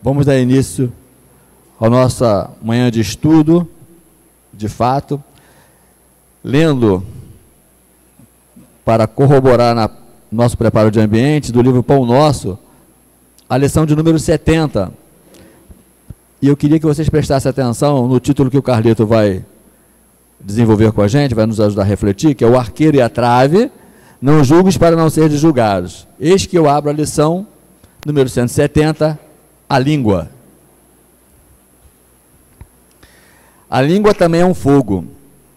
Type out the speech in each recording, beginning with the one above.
Vamos dar início à nossa manhã de estudo, de fato, lendo, para corroborar no nosso preparo de ambiente, do livro Pão Nosso, a lição de número 70. E eu queria que vocês prestassem atenção no título que o Carlito vai desenvolver com a gente, vai nos ajudar a refletir, que é o arqueiro e a trave, não julgues para não seres julgados. Eis que eu abro a lição número 170, a língua. A língua também é um fogo,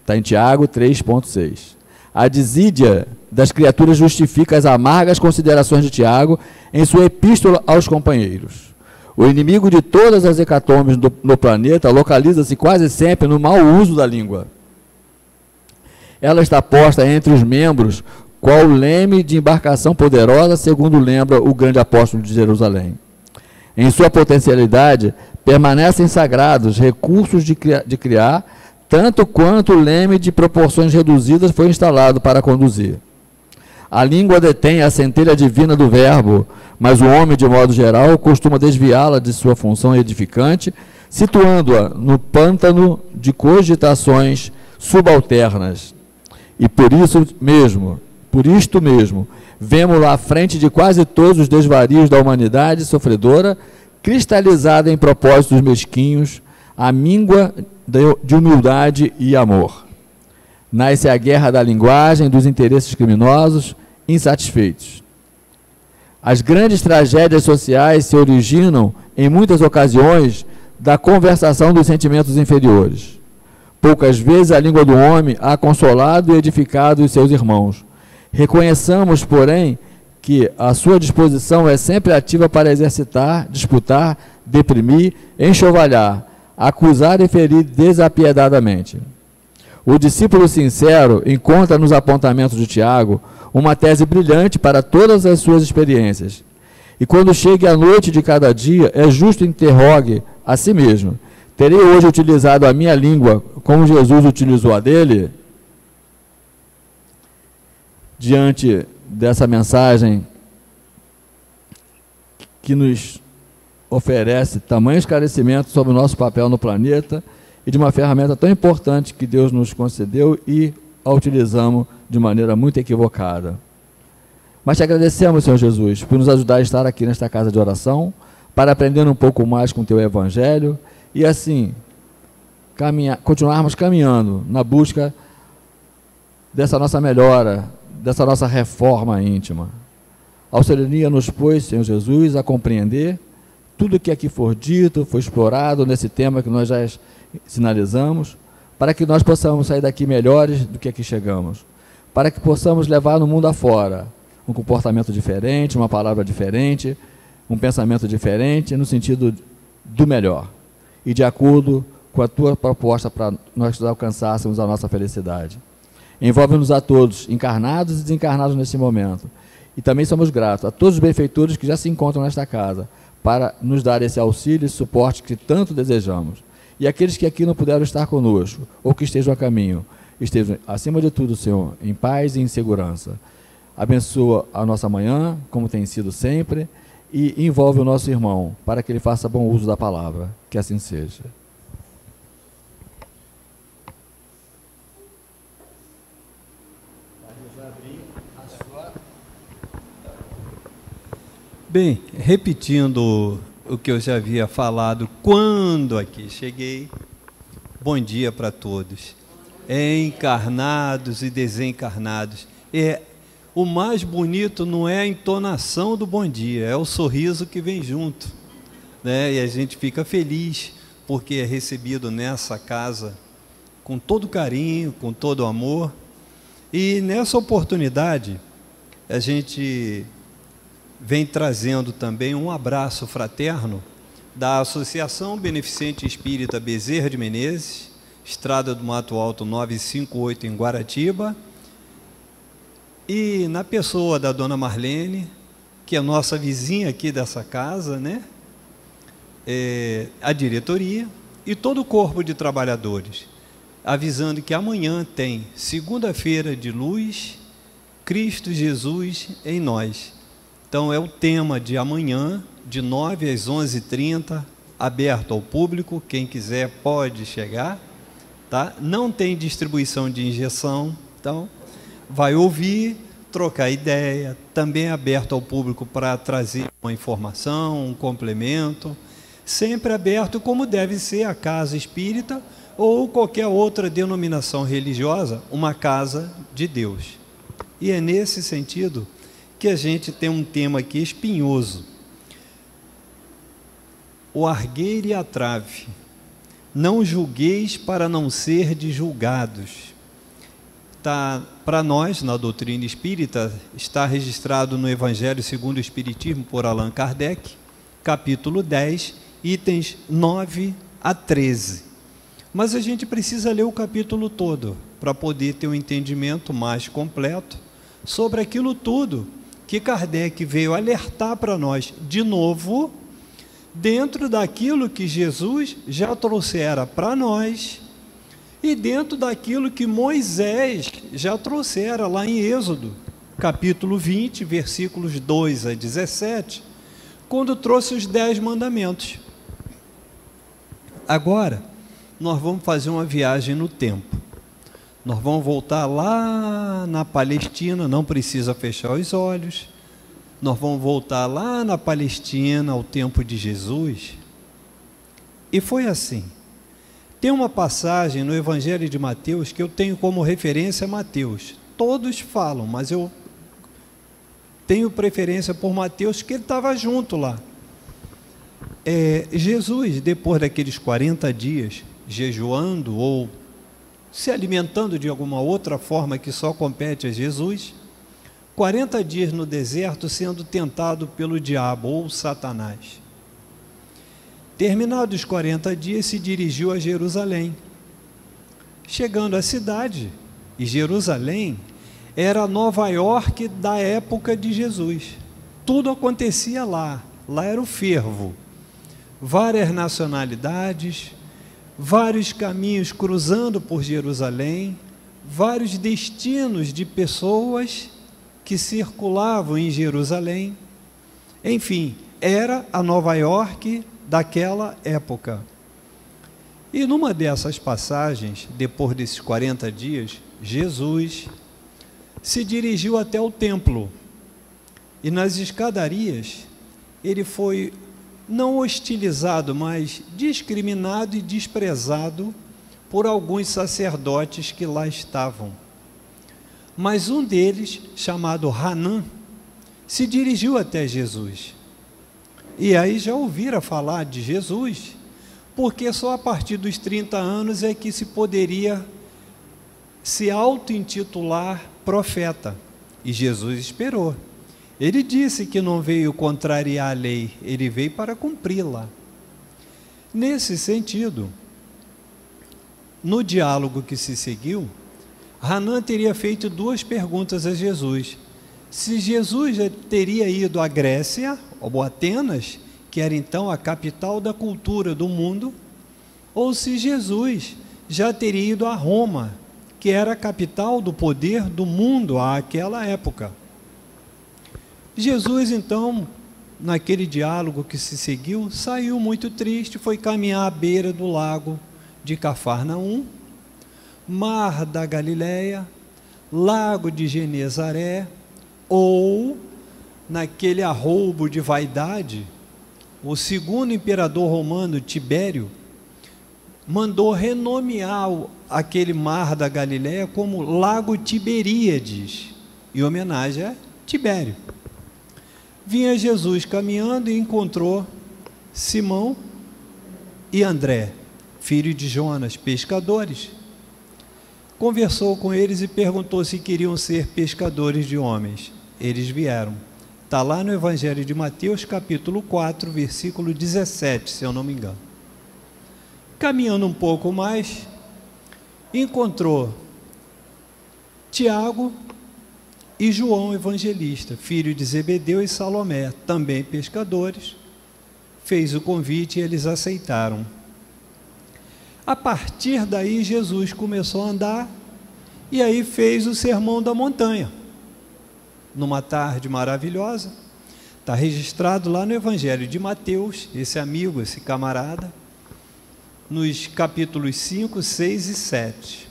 está em Tiago 3,6. A desídia das criaturas justifica as amargas considerações de Tiago em sua epístola aos companheiros. O inimigo de todas as hecatombes no planeta localiza-se quase sempre no mau uso da língua. Ela está posta entre os membros, qual leme de embarcação poderosa, segundo lembra o grande apóstolo de Jerusalém. Em sua potencialidade, permanecem sagrados recursos de criar, tanto quanto o leme de proporções reduzidas foi instalado para conduzir. A língua detém a centelha divina do verbo, mas o homem, de modo geral, costuma desviá-la de sua função edificante, situando-a no pântano de cogitações subalternas. E por isto mesmo, vemos-la à frente de quase todos os desvarios da humanidade sofredora, cristalizada em propósitos mesquinhos, a míngua de humildade e amor. Nasce a guerra da linguagem, dos interesses criminosos insatisfeitos. As grandes tragédias sociais se originam, em muitas ocasiões, da conversação dos sentimentos inferiores. Poucas vezes a língua do homem há consolado e edificado os seus irmãos. Reconheçamos, porém, que a sua disposição é sempre ativa para exercitar, disputar, deprimir, enxovalhar, acusar e ferir desapiedadamente. O discípulo sincero encontra nos apontamentos de Tiago uma tese brilhante para todas as suas experiências. E quando chegue a noite de cada dia, é justo interrogue a si mesmo: terei hoje utilizado a minha língua como Jesus utilizou a dele? Diante dessa mensagem que nos oferece tamanho esclarecimento sobre o nosso papel no planeta e de uma ferramenta tão importante que Deus nos concedeu e a utilizamos de maneira muito equivocada. Mas te agradecemos, Senhor Jesus, por nos ajudar a estar aqui nesta casa de oração, para aprender um pouco mais com o Teu Evangelho e assim continuarmos caminhando na busca dessa nossa melhora, dessa nossa reforma íntima. Auxilia-nos, pois, Senhor Jesus, a compreender tudo que aqui for dito, foi explorado nesse tema que nós já sinalizamos, para que nós possamos sair daqui melhores do que aqui chegamos, para que possamos levar no mundo afora um comportamento diferente, uma palavra diferente, um pensamento diferente, no sentido do melhor, e de acordo com a Tua proposta para nós alcançássemos a nossa felicidade. Envolve-nos a todos, encarnados e desencarnados nesse momento. E também somos gratos a todos os benfeitores que já se encontram nesta casa, para nos dar esse auxílio e suporte que tanto desejamos. E aqueles que aqui não puderam estar conosco, ou que estejam a caminho, estejam, acima de tudo, Senhor, em paz e em segurança. Abençoa a nossa manhã, como tem sido sempre, e envolve o nosso irmão, para que ele faça bom uso da palavra. Que assim seja. Bem, repetindo o que eu já havia falado quando aqui cheguei, bom dia para todos, encarnados e desencarnados. O mais bonito não é a entonação do bom dia, é o sorriso que vem junto, né? E a gente fica feliz porque é recebido nessa casa com todo carinho, com todo amor. E nessa oportunidade, a gente vem trazendo também um abraço fraterno da Associação Beneficente Espírita Bezerra de Menezes, Estrada do Mato Alto 958, em Guaratiba, e na pessoa da dona Marlene, que é a nossa vizinha aqui dessa casa, né? A diretoria e todo o corpo de trabalhadores, avisando que amanhã tem segunda-feira de luz, Cristo Jesus em nós. Então é o tema de amanhã, de 9 às 11h30, aberto ao público, quem quiser pode chegar, tá? Não tem distribuição de injeção, então vai ouvir, trocar ideia, também aberto ao público para trazer uma informação, um complemento, sempre aberto como deve ser a casa espírita ou qualquer outra denominação religiosa, uma casa de Deus. E é nesse sentido que a gente tem um tema aqui espinhoso: o argueiro e a trave. Não julgueis para não serdes julgados. Para nós, na doutrina espírita, está registrado no Evangelho segundo o Espiritismo por Allan Kardec, capítulo 10, itens 9 a 13. Mas a gente precisa ler o capítulo todo para poder ter um entendimento mais completo sobre aquilo tudo que Kardec veio alertar para nós, de novo, dentro daquilo que Jesus já trouxera para nós e dentro daquilo que Moisés já trouxera lá em Êxodo, capítulo 20, versículos 2 a 17, quando trouxe os 10 mandamentos. Agora, nós vamos fazer uma viagem no tempo. Nós vamos voltar lá na Palestina, não precisa fechar os olhos. Nós vamos voltar lá na Palestina, ao tempo de Jesus. E foi assim. Tem uma passagem no Evangelho de Mateus que eu tenho como referência Mateus. Todos falam, mas eu tenho preferência por Mateus, que ele estava junto lá. Jesus, depois daqueles 40 dias, jejuando ou se alimentando de alguma outra forma que só compete a Jesus, 40 dias no deserto sendo tentado pelo diabo ou Satanás. Terminados os 40 dias, se dirigiu a Jerusalém. Chegando à cidade, e Jerusalém era Nova York da época de Jesus. Tudo acontecia lá, lá era o fervo. Várias nacionalidades, vários caminhos cruzando por Jerusalém, vários destinos de pessoas que circulavam em Jerusalém. Enfim, era a Nova York daquela época. E numa dessas passagens, depois desses 40 dias, Jesus se dirigiu até o templo. E nas escadarias, ele foi não hostilizado, mas discriminado e desprezado por alguns sacerdotes que lá estavam. Mas um deles, chamado Hanã, se dirigiu até Jesus. E aí já ouviram falar de Jesus, porque só a partir dos 30 anos é que se poderia se auto-intitular profeta. E Jesus esperou. Ele disse que não veio contrariar a lei, ele veio para cumpri-la. Nesse sentido, no diálogo que se seguiu, Hanã teria feito 2 perguntas a Jesus. Se Jesus já teria ido à Grécia, ou Atenas, que era então a capital da cultura do mundo, ou se Jesus já teria ido a Roma, que era a capital do poder do mundo àquela época. Jesus, então, naquele diálogo que se seguiu, saiu muito triste, foi caminhar à beira do lago de Cafarnaum, Mar da Galileia, Lago de Genezaré, ou, naquele arroubo de vaidade, o segundo imperador romano, Tibério, mandou renomear aquele Mar da Galileia como Lago Tiberíades, em homenagem a Tibério. Vinha Jesus caminhando e encontrou Simão e André, filho de Jonas, pescadores. Conversou com eles e perguntou se queriam ser pescadores de homens. Eles vieram. Está lá no Evangelho de Mateus, capítulo 4, versículo 17, se eu não me engano. Caminhando um pouco mais, encontrou Tiago e João Evangelista, filho de Zebedeu e Salomé, também pescadores. Fez o convite e eles aceitaram. A partir daí, Jesus começou a andar e aí fez o Sermão da Montanha. Numa tarde maravilhosa, Está registrado lá no Evangelho de Mateus, esse amigo, esse camarada, nos capítulos 5, 6 e 7.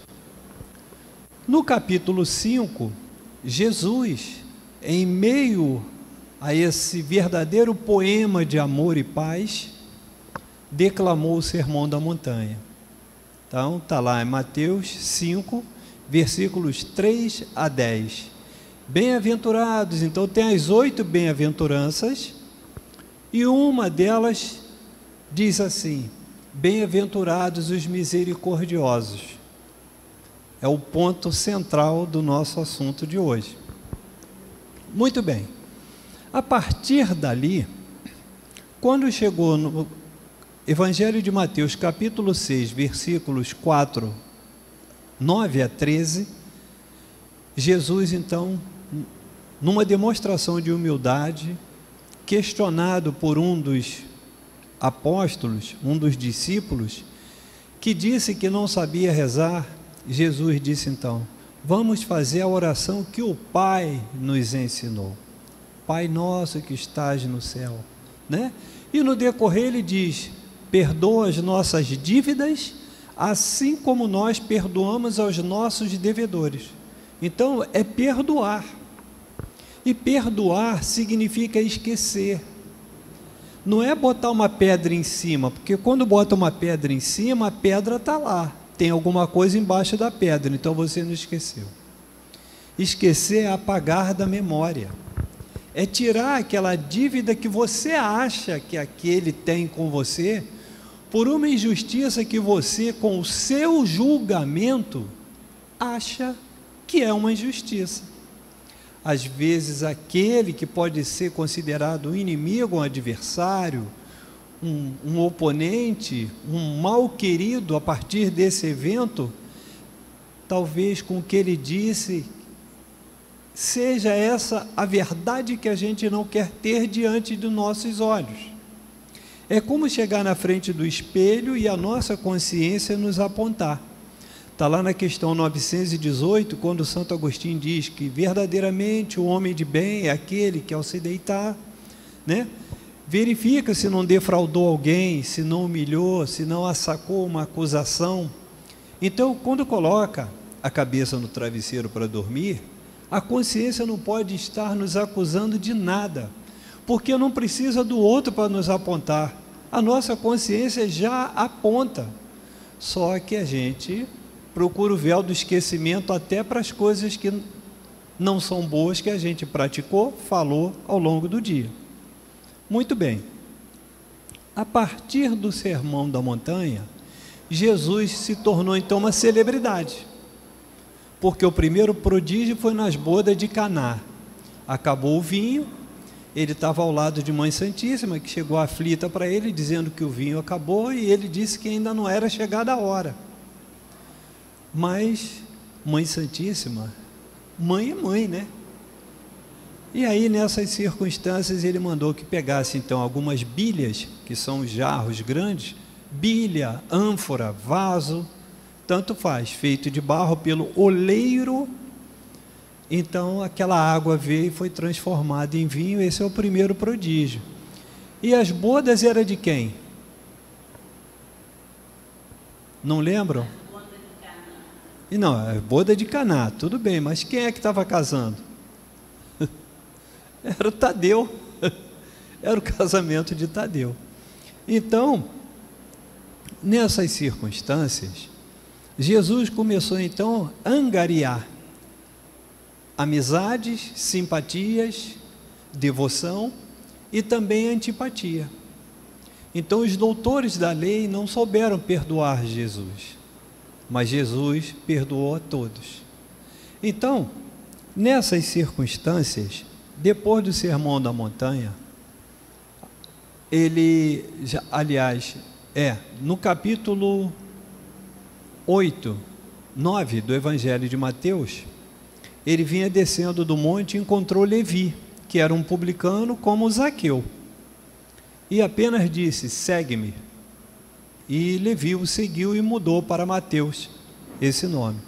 No capítulo 5, Jesus, em meio a esse verdadeiro poema de amor e paz, declamou o Sermão da Montanha. Então, está lá em Mateus 5, versículos 3 a 10. Bem-aventurados, então tem as 8 bem-aventuranças, e uma delas diz assim: bem-aventurados os misericordiosos. É o ponto central do nosso assunto de hoje. Muito bem. A partir dali, quando chegou no Evangelho de Mateus, capítulo 6, versículos 4, 9 a 13, Jesus, então, numa demonstração de humildade, questionado por um dos apóstolos, um dos discípulos, que disse que não sabia rezar, Jesus disse então: vamos fazer a oração que o Pai nos ensinou. Pai nosso que estás no céu, né? E no decorrer ele diz: perdoa as nossas dívidas, assim como nós perdoamos aos nossos devedores. Então é perdoar. E perdoar significa esquecer. Não é botar uma pedra em cima, porque quando bota uma pedra em cima, a pedra está lá. Tem alguma coisa embaixo da pedra, então você não esqueceu. Esquecer é apagar da memória. É tirar aquela dívida que você acha que aquele tem com você, por uma injustiça que você, com o seu julgamento, acha que é uma injustiça. Às vezes, aquele que pode ser considerado um inimigo, um adversário, um oponente, um mal querido a partir desse evento, talvez com o que ele disse, seja essa a verdade que a gente não quer ter diante dos nossos olhos. É como chegar na frente do espelho e a nossa consciência nos apontar. Está lá na questão 918, quando Santo Agostinho diz que verdadeiramente o homem de bem é aquele que, ao se deitar, né, verifica se não defraudou alguém, se não humilhou, se não assacou uma acusação. Então, quando coloca a cabeça no travesseiro para dormir, a consciência não pode estar nos acusando de nada, porque não precisa do outro para nos apontar. A nossa consciência já aponta, só que a gente procura o véu do esquecimento até para as coisas que não são boas que a gente praticou, falou ao longo do dia. Muito bem. A partir do Sermão da Montanha, Jesus se tornou então uma celebridade, porque o primeiro prodígio foi nas bodas de Caná. Acabou o vinho, ele estava ao lado de Mãe Santíssima, que chegou aflita para ele, dizendo que o vinho acabou, e ele disse que ainda não era chegada a hora. Mas Mãe Santíssima, mãe é mãe, né? E aí, nessas circunstâncias, ele mandou que pegasse então algumas bilhas, que são os jarros grandes, bilha, ânfora, vaso, tanto faz, feito de barro pelo oleiro. Então aquela água veio e foi transformada em vinho. Esse é o primeiro prodígio. E as bodas eram de quem? Não lembram? E não, a boda de Caná, tudo bem, mas quem é que estava casando? Era o Tadeu. Era o casamento de Tadeu. Então, nessas circunstâncias, Jesus começou então a angariar amizades, simpatias, devoção e também antipatia. Então os doutores da lei não souberam perdoar Jesus, mas Jesus perdoou a todos. Então, nessas circunstâncias, depois do Sermão da Montanha, ele, aliás, no capítulo 8, 9 do Evangelho de Mateus, ele vinha descendo do monte e encontrou Levi, que era um publicano como Zaqueu, e apenas disse: segue-me. E Levi o seguiu e mudou para Mateus esse nome.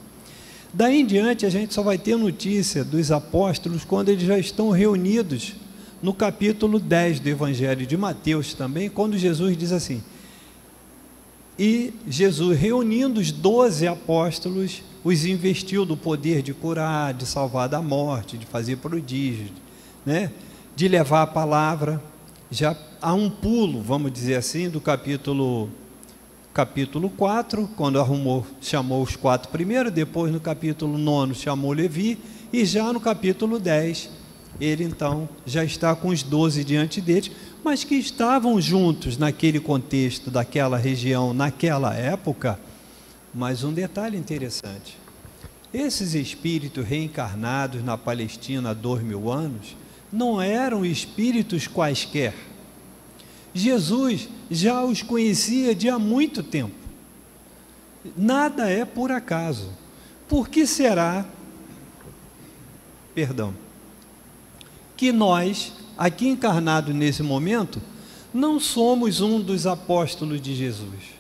Daí em diante a gente só vai ter notícia dos apóstolos quando eles já estão reunidos no capítulo 10 do Evangelho de Mateus também, quando Jesus diz assim: e Jesus, reunindo os 12 apóstolos, os investiu do poder de curar, de salvar da morte, de fazer prodígios, né? De levar a palavra. Já há um pulo, vamos dizer assim, do capítulo 4, quando chamou os 4 primeiros, depois no capítulo 9 chamou Levi, e já no capítulo 10, ele então já está com os 12 diante deles, mas que estavam juntos naquele contexto, daquela região, naquela época. Mas um detalhe interessante: esses espíritos reencarnados na Palestina há 2000 anos, não eram espíritos quaisquer. Jesus já os conhecia de há muito tempo. Nada é por acaso. Por que será, que nós, aqui encarnados nesse momento, não somos um dos apóstolos de Jesus?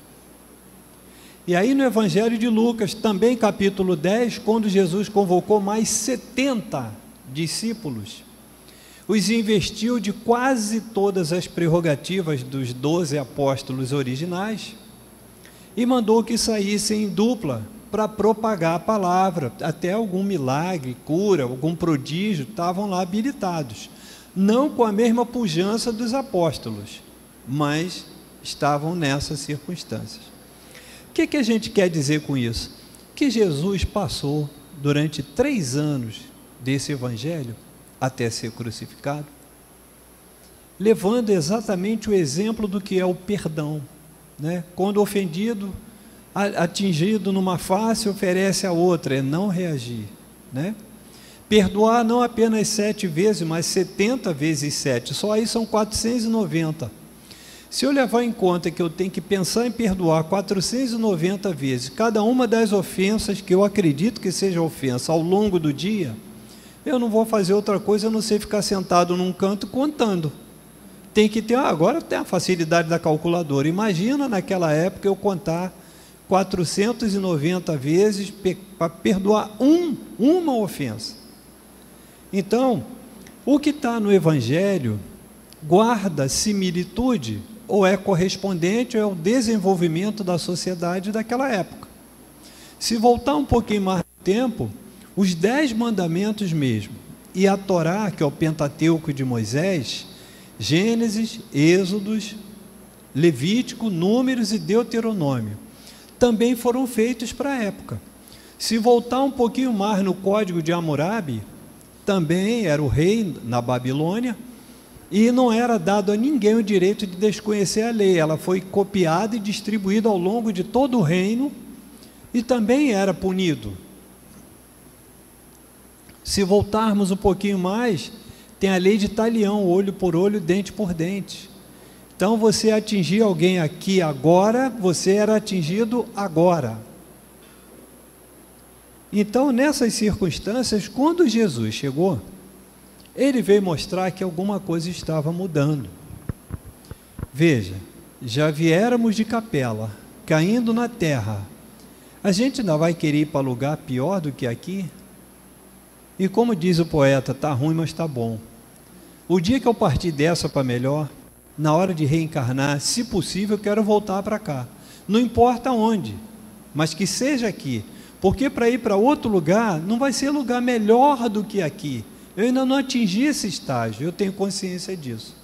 E aí no Evangelho de Lucas, também capítulo 10, quando Jesus convocou mais 70 discípulos, os investiu de quase todas as prerrogativas dos 12 apóstolos originais e mandou que saíssem em dupla para propagar a palavra. Até algum milagre, cura, algum prodígio estavam lá habilitados, não com a mesma pujança dos apóstolos, mas estavam nessas circunstâncias. O que a gente quer dizer com isso? Que Jesus passou durante 3 anos desse evangelho até ser crucificado, levando exatamente o exemplo do que é o perdão, né? Quando ofendido, atingido numa face, oferece a outra, é não reagir, né? Perdoar não apenas 7 vezes, mas 70 vezes 7, só aí são 490. Se eu levar em conta que eu tenho que pensar em perdoar 490 vezes, cada uma das ofensas que eu acredito que seja ofensa ao longo do dia, eu não vou fazer outra coisa a não ser ficar sentado num canto contando. Tem que ter, agora tem a facilidade da calculadora. Imagina naquela época eu contar 490 vezes para perdoar uma ofensa. Então, o que está no Evangelho guarda similitude, ou é correspondente, ou é o desenvolvimento da sociedade daquela época. Se voltar um pouquinho mais no tempo, os 10 mandamentos mesmo, e a Torá, que é o Pentateuco de Moisés, Gênesis, Êxodos, Levítico, Números e Deuteronômio, também foram feitos para a época. Se voltar um pouquinho mais no Código de Hammurabi, também era o rei na Babilônia, e não era dado a ninguém o direito de desconhecer a lei. Ela foi copiada e distribuída ao longo de todo o reino, e também era punido. Se voltarmos um pouquinho mais, tem a lei de talião, olho por olho, dente por dente. Então, você atingir alguém aqui agora, você era atingido agora. Então, nessas circunstâncias, quando Jesus chegou, ele veio mostrar que alguma coisa estava mudando. Veja, já viéramos de capela, caindo na terra. A gente ainda vai querer ir para lugar pior do que aqui? E como diz o poeta, está ruim, mas está bom. O dia que eu partir dessa para melhor, na hora de reencarnar, se possível, eu quero voltar para cá. Não importa onde, mas que seja aqui. Porque para ir para outro lugar, não vai ser lugar melhor do que aqui. Eu ainda não atingi esse estágio, eu tenho consciência disso.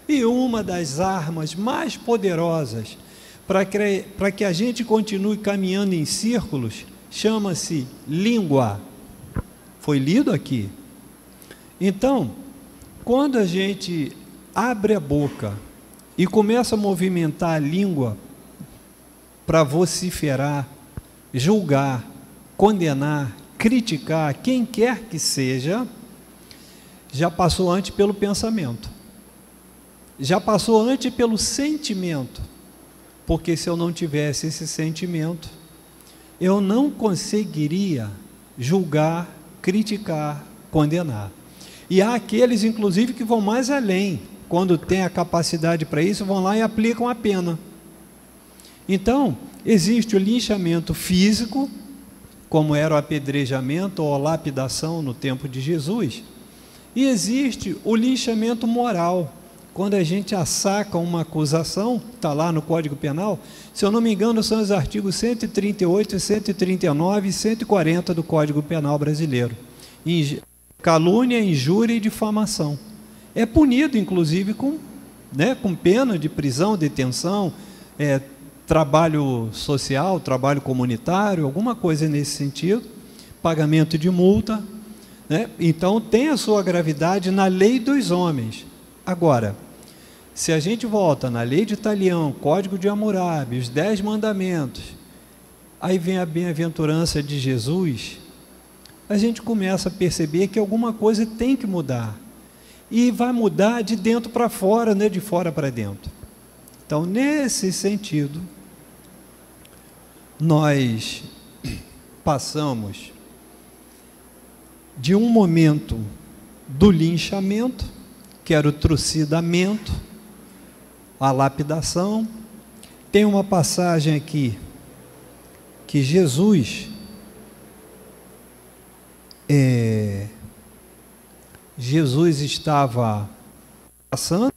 E uma das armas mais poderosas para que a gente continue caminhando em círculos, chama-se língua. Foi lido aqui. Então, quando a gente abre a boca e começa a movimentar a língua para vociferar, julgar, condenar, criticar quem quer que seja, já passou antes pelo pensamento, já passou antes pelo sentimento, porque se eu não tivesse esse sentimento, eu não conseguiria julgar, criticar, condenar. E há aqueles, inclusive, que vão mais além, quando têm a capacidade para isso, vão lá e aplicam a pena. Então, existe o linchamento físico, como era o apedrejamento ou a lapidação no tempo de Jesus, E existe o linchamento moral. Quando a gente assaca uma acusação, está lá no Código Penal, se eu não me engano, são os artigos 138, 139 e 140 do Código Penal brasileiro. Calúnia, injúria e difamação. É punido, inclusive, com pena de prisão, detenção, trabalho social, trabalho comunitário, alguma coisa nesse sentido, pagamento de multa, né? Então, tem a sua gravidade na lei dos homens. Agora, se a gente volta na lei de Italião, Código de Hammurabi, os 10 mandamentos, aí vem a bem-aventurança de Jesus, a gente começa a perceber que alguma coisa tem que mudar. E vai mudar de dentro para fora, não é de fora para dentro. Então, nesse sentido, nós passamos de um momento do linchamento, que era o trucidamento, a lapidação. Tem uma passagem aqui que Jesus estava passando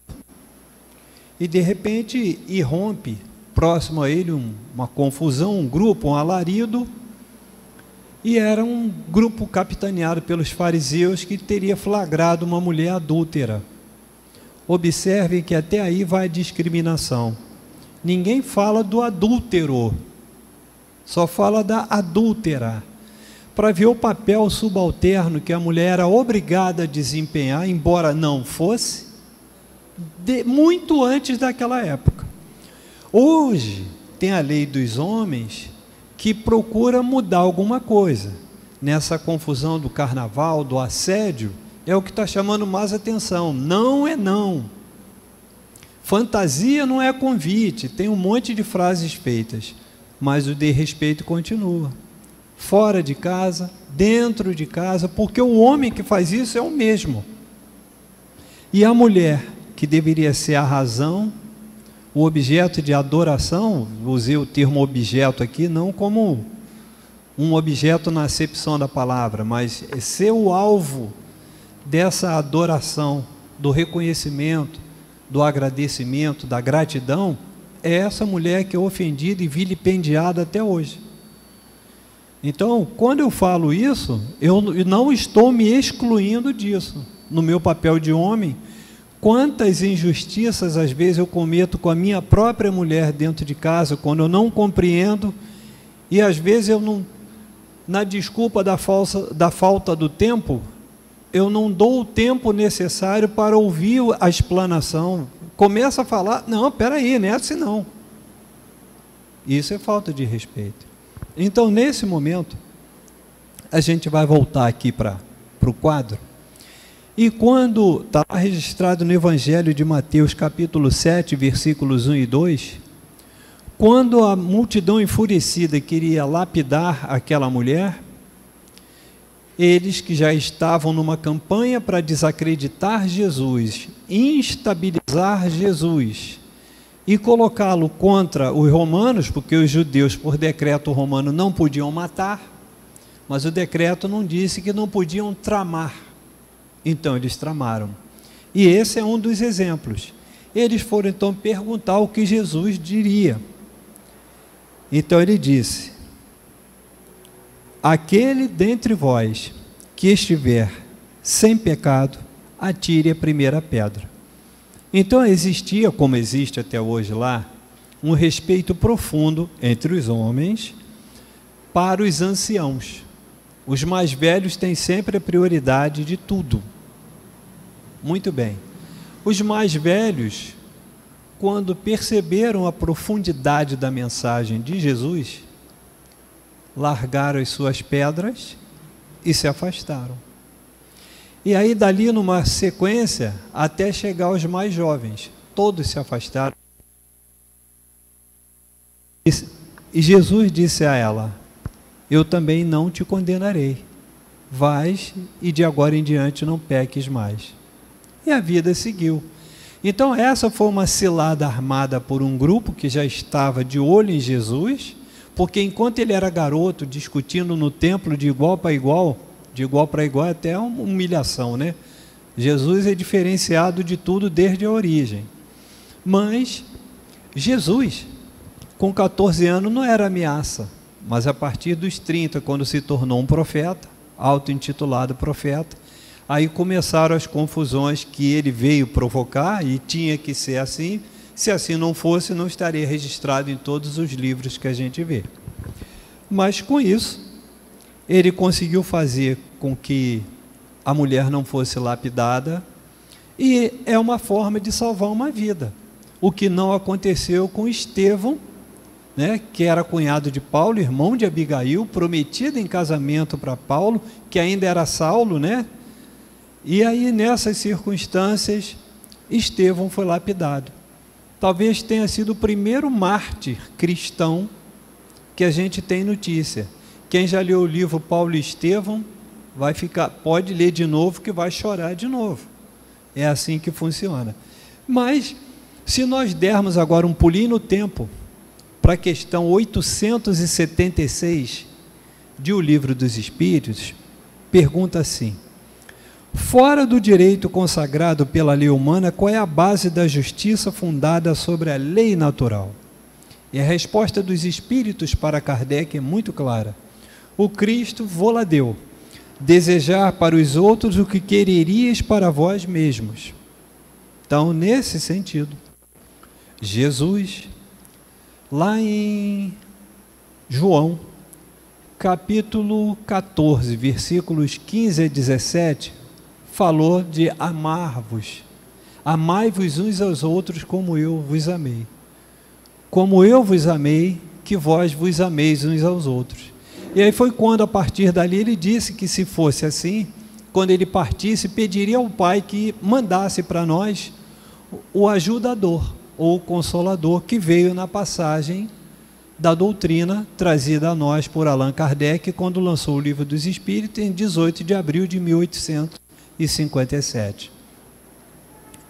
e de repente irrompe próximo a ele uma confusão, um grupo, um alarido, e era um grupo capitaneado pelos fariseus que teria flagrado uma mulher adúltera. Observem que até aí vai a discriminação. Ninguém fala do adúltero, só fala da adúltera, para ver o papel subalterno que a mulher era obrigada a desempenhar, embora não fosse, muito antes daquela época. Hoje tem a lei dos homens que procura mudar alguma coisa. Nessa confusão do carnaval, do assédio, é o que está chamando mais atenção. Não é não. Fantasia não é convite, tem um monte de frases feitas, mas o desrespeito continua. Fora de casa, dentro de casa, porque o homem que faz isso é o mesmo. E a mulher, que deveria ser a razão, o objeto de adoração, usei o termo objeto aqui, não como um objeto na acepção da palavra, mas ser o alvo dessa adoração, do reconhecimento, do agradecimento, da gratidão, é essa mulher que é ofendida e vilipendiada até hoje. Então, quando eu falo isso, eu não estou me excluindo disso. No meu papel de homem, quantas injustiças às vezes eu cometo com a minha própria mulher dentro de casa, quando eu não compreendo, e às vezes eu não, na desculpa da falta do tempo, eu não dou o tempo necessário para ouvir a explanação. Começa a falar, não, peraí, não é assim não. Isso é falta de respeito. Então, nesse momento, a gente vai voltar aqui para o quadro. E quando está registrado no Evangelho de Mateus, capítulo 7, versículos 1 e 2, quando a multidão enfurecida queria lapidar aquela mulher, eles que já estavam numa campanha para desacreditar Jesus, instabilizar Jesus e colocá-lo contra os romanos, porque os judeus, por decreto romano, não podiam matar, mas o decreto não disse que não podiam tramar. Então eles tramaram. E esse é um dos exemplos. Eles foram então perguntar o que Jesus diria. Então ele disse: aquele dentre vós que estiver sem pecado, atire a primeira pedra. Então existia, como existe até hoje lá, um respeito profundo entre os homens para os anciãos. Os mais velhos têm sempre a prioridade de tudo. Muito bem. Os mais velhos, quando perceberam a profundidade da mensagem de Jesus, largaram as suas pedras e se afastaram. E aí, dali numa sequência, até chegar aos mais jovens, todos se afastaram. E Jesus disse a ela: eu também não te condenarei. Vais e de agora em diante não peques mais. E a vida seguiu. Então essa foi uma cilada armada por um grupo que já estava de olho em Jesus, porque enquanto ele era garoto, discutindo no templo de igual para igual é até uma humilhação, né? Jesus é diferenciado de tudo desde a origem. Mas Jesus, com 14 anos, não era ameaça, mas a partir dos 30, quando se tornou um profeta, auto-intitulado profeta, aí começaram as confusões que ele veio provocar, e tinha que ser assim. Se assim não fosse, não estaria registrado em todos os livros que a gente vê. Mas com isso, ele conseguiu fazer com que a mulher não fosse lapidada, e é uma forma de salvar uma vida. O que não aconteceu com Estevão, né, que era cunhado de Paulo, irmão de Abigail, prometido em casamento para Paulo, que ainda era Saulo, né? E aí, nessas circunstâncias, Estevão foi lapidado. Talvez tenha sido o primeiro mártir cristão que a gente tem notícia. Quem já leu o livro Paulo e Estevão, pode ler de novo, que vai chorar de novo. É assim que funciona. Mas, se nós dermos agora um pulinho no tempo, para a questão 876 de O Livro dos Espíritos, pergunta assim: fora do direito consagrado pela lei humana, qual é a base da justiça fundada sobre a lei natural? E a resposta dos espíritos para Kardec é muito clara: o Cristo vô-la deu, desejar para os outros o que quererias para vós mesmos. Então, nesse sentido, Jesus, lá em João, capítulo 14, versículos 15 a 17, falou de amar-vos. Amai-vos uns aos outros como eu vos amei. Como eu vos amei, que vós vos ameis uns aos outros. E aí foi quando, a partir dali, ele disse que, se fosse assim, quando ele partisse, pediria ao Pai que mandasse para nós o ajudador, ou consolador, que veio na passagem da doutrina trazida a nós por Allan Kardec, quando lançou o Livro dos Espíritos, em 18 de abril de 1857.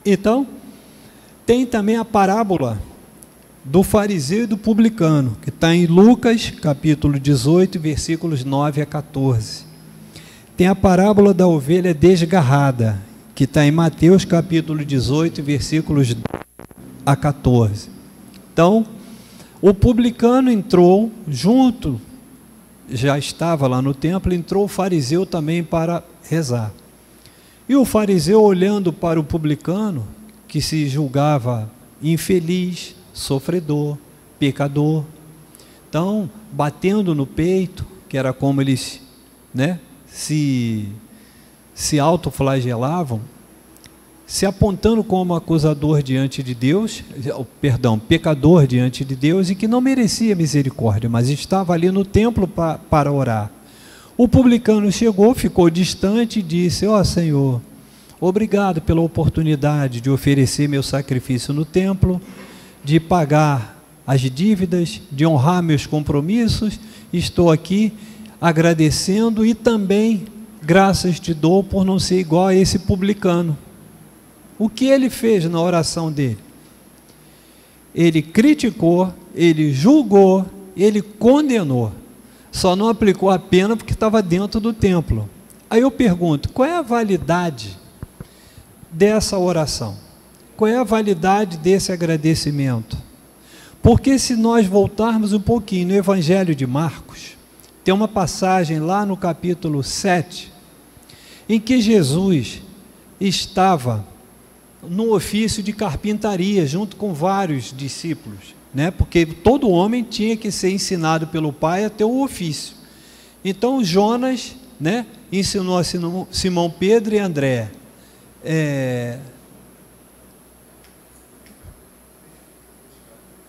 Então, tem também a parábola do fariseu e do publicano, que está em Lucas, capítulo 18, versículos 9 a 14. Tem a parábola da ovelha desgarrada, que está em Mateus, capítulo 18, versículos a 14. Então, o publicano entrou junto, já estava lá no templo, entrou o fariseu também para rezar. E o fariseu, olhando para o publicano, que se julgava infeliz, sofredor, pecador, então, batendo no peito, que era como eles, né, se autoflagelavam, se apontando como acusador diante de Deus, pecador diante de Deus, e que não merecia misericórdia, mas estava ali no templo para orar. O publicano chegou, ficou distante e disse: ó Senhor, obrigado pela oportunidade de oferecer meu sacrifício no templo, de pagar as dívidas, de honrar meus compromissos. Estou aqui agradecendo, e também graças te dou por não ser igual a esse publicano. O que ele fez na oração dele? Ele criticou, ele julgou, ele condenou. Só não aplicou a pena porque estava dentro do templo. Aí eu pergunto, qual é a validade dessa oração? Qual é a validade desse agradecimento? Porque, se nós voltarmos um pouquinho no Evangelho de Marcos, tem uma passagem lá no capítulo 7, em que Jesus estava no ofício de carpintaria, junto com vários discípulos, né? Porque todo homem tinha que ser ensinado pelo Pai a ter um ofício. Então Jonas, né, ensinou a Simão Pedro e André.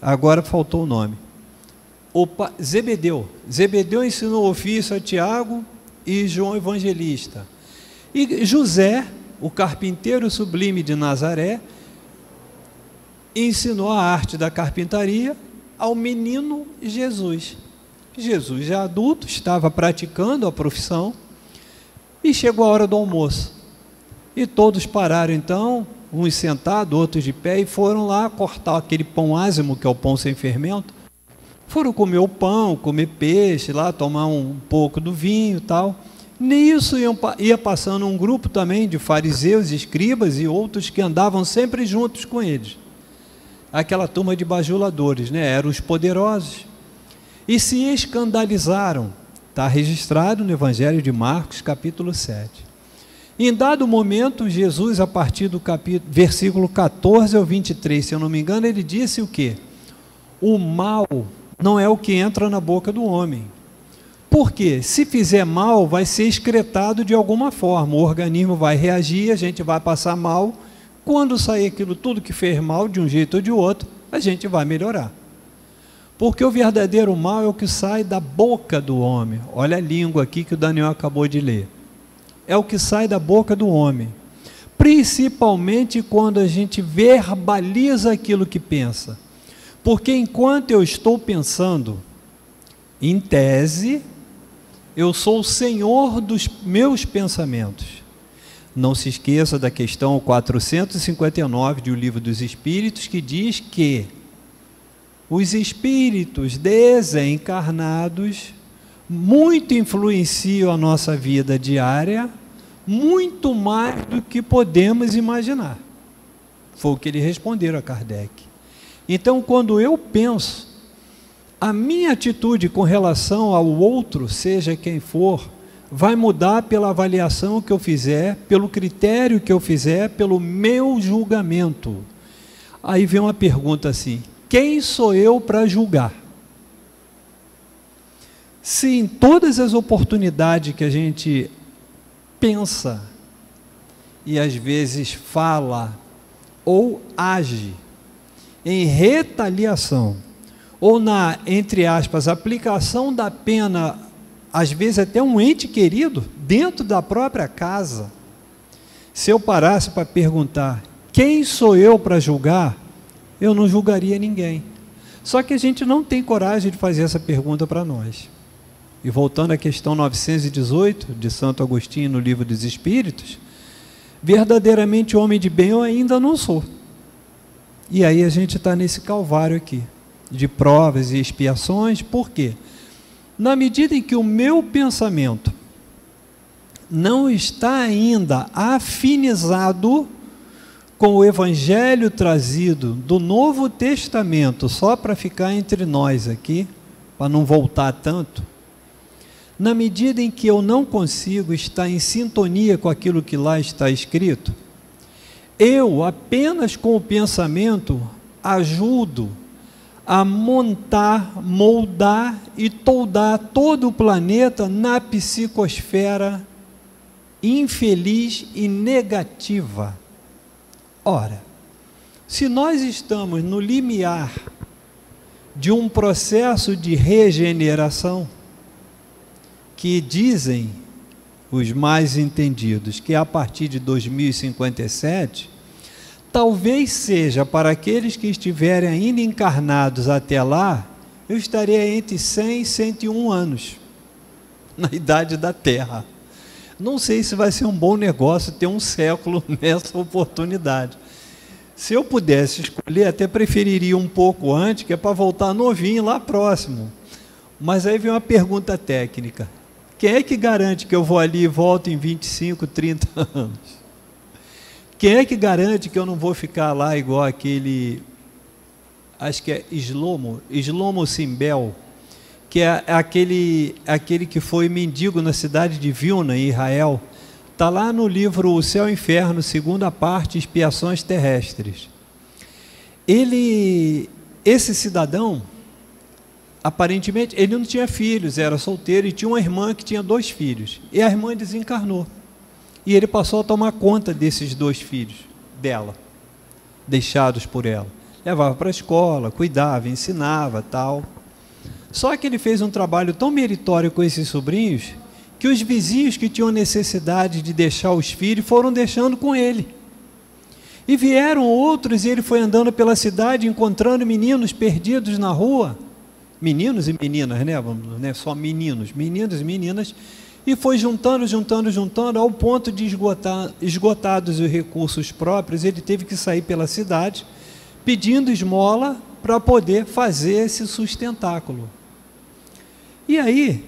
Agora faltou o nome. Zebedeu ensinou o ofício a Tiago e João Evangelista. E José, o carpinteiro sublime de Nazaré, ensinou a arte da carpintaria ao menino Jesus. Jesus, já adulto, estava praticando a profissão, e chegou a hora do almoço. E todos pararam então, uns sentados, outros de pé, e foram lá cortar aquele pão ázimo, que é o pão sem fermento. Foram comer o pão, comer peixe, lá tomar um pouco do vinho e tal. Nisso ia passando um grupo também de fariseus, escribas e outros que andavam sempre juntos com eles. Aquela turma de bajuladores, né? Eram os poderosos. E se escandalizaram. Está registrado no Evangelho de Marcos, capítulo 7. Em dado momento, Jesus, a partir do versículo 14 ao 23, se eu não me engano, ele disse o quê? O mal não é o que entra na boca do homem. Por quê? Se fizer mal, vai ser excretado de alguma forma, o organismo vai reagir, a gente vai passar mal. Quando sair aquilo tudo que fez mal, de um jeito ou de outro, a gente vai melhorar. Porque o verdadeiro mal é o que sai da boca do homem. Olha a língua aqui que o Daniel acabou de ler. É o que sai da boca do homem. Principalmente quando a gente verbaliza aquilo que pensa. Porque enquanto eu estou pensando, em tese, eu sou o senhor dos meus pensamentos. Não se esqueça da questão 459 do Livro dos Espíritos, que diz que os espíritos desencarnados muito influenciam a nossa vida diária, muito mais do que podemos imaginar. Foi o que eles responderam a Kardec. Então, quando eu penso, a minha atitude com relação ao outro, seja quem for, vai mudar pela avaliação que eu fizer, pelo critério que eu fizer, pelo meu julgamento. Aí vem uma pergunta assim: quem sou eu para julgar? Se em todas as oportunidades que a gente pensa e às vezes fala ou age em retaliação, ou na, entre aspas, aplicação da pena, às vezes até um ente querido, dentro da própria casa, se eu parasse para perguntar, quem sou eu para julgar? Eu não julgaria ninguém. Só que a gente não tem coragem de fazer essa pergunta para nós. E voltando à questão 918, de Santo Agostinho, no Livro dos Espíritos, verdadeiramente homem de bem eu ainda não sou. E aí a gente está nesse calvário aqui, de provas e expiações. Por quê? Na medida em que o meu pensamento não está ainda afinizado com o Evangelho trazido do Novo Testamento, só para ficar entre nós aqui, para não voltar tanto, na medida em que eu não consigo estar em sintonia com aquilo que lá está escrito, eu apenas com o pensamento ajudo a montar, moldar e toldar todo o planeta na psicosfera infeliz e negativa. Ora, se nós estamos no limiar de um processo de regeneração, que dizem os mais entendidos que a partir de 2057, talvez seja para aqueles que estiverem ainda encarnados até lá, eu estaria entre 100 e 101 anos, na idade da Terra. Não sei se vai ser um bom negócio ter um século nessa oportunidade. Se eu pudesse escolher, até preferiria um pouco antes, que é para voltar novinho lá próximo. Mas aí vem uma pergunta técnica. Quem é que garante que eu vou ali e volto em 25, 30 anos? Quem é que garante que eu não vou ficar lá igual aquele, acho que é Shlomo Simbel, que é aquele que foi mendigo na cidade de Vilna, em Israel. Está lá no livro O Céu e o Inferno, segunda parte, Expiações Terrestres. Esse cidadão, aparentemente, ele não tinha filhos, era solteiro, e tinha uma irmã que tinha 2 filhos. E a irmã desencarnou. E ele passou a tomar conta desses 2 filhos dela, deixados por ela. Levava para a escola, cuidava, ensinava, tal. Só que ele fez um trabalho tão meritório com esses sobrinhos, que os vizinhos que tinham necessidade de deixar os filhos, foram deixando com ele. E vieram outros, e ele foi andando pela cidade, encontrando meninos perdidos na rua, meninos e meninas, né? Só meninos e meninas, e foi juntando, ao ponto de esgotados os recursos próprios, ele teve que sair pela cidade, pedindo esmola para poder fazer esse sustentáculo. E aí,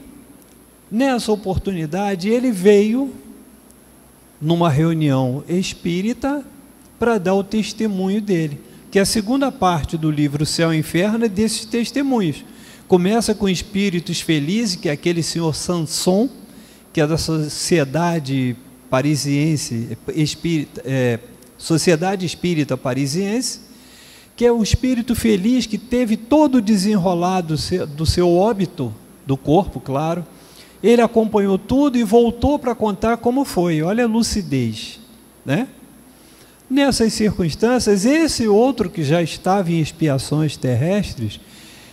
Nessa oportunidade, ele veio numa reunião espírita para dar o testemunho dele, que a segunda parte do livro Céu e Inferno é desses testemunhos. Começa com espíritos felizes, que é aquele senhor Sanson, que é da Sociedade Parisiense, Sociedade Espírita Parisiense, que é o espírito feliz que teve todo o desenrolado do seu óbito, do corpo, claro. Ele acompanhou tudo e voltou para contar como foi. Olha a lucidez, né? Nessas circunstâncias, esse outro que já estava em expiações terrestres,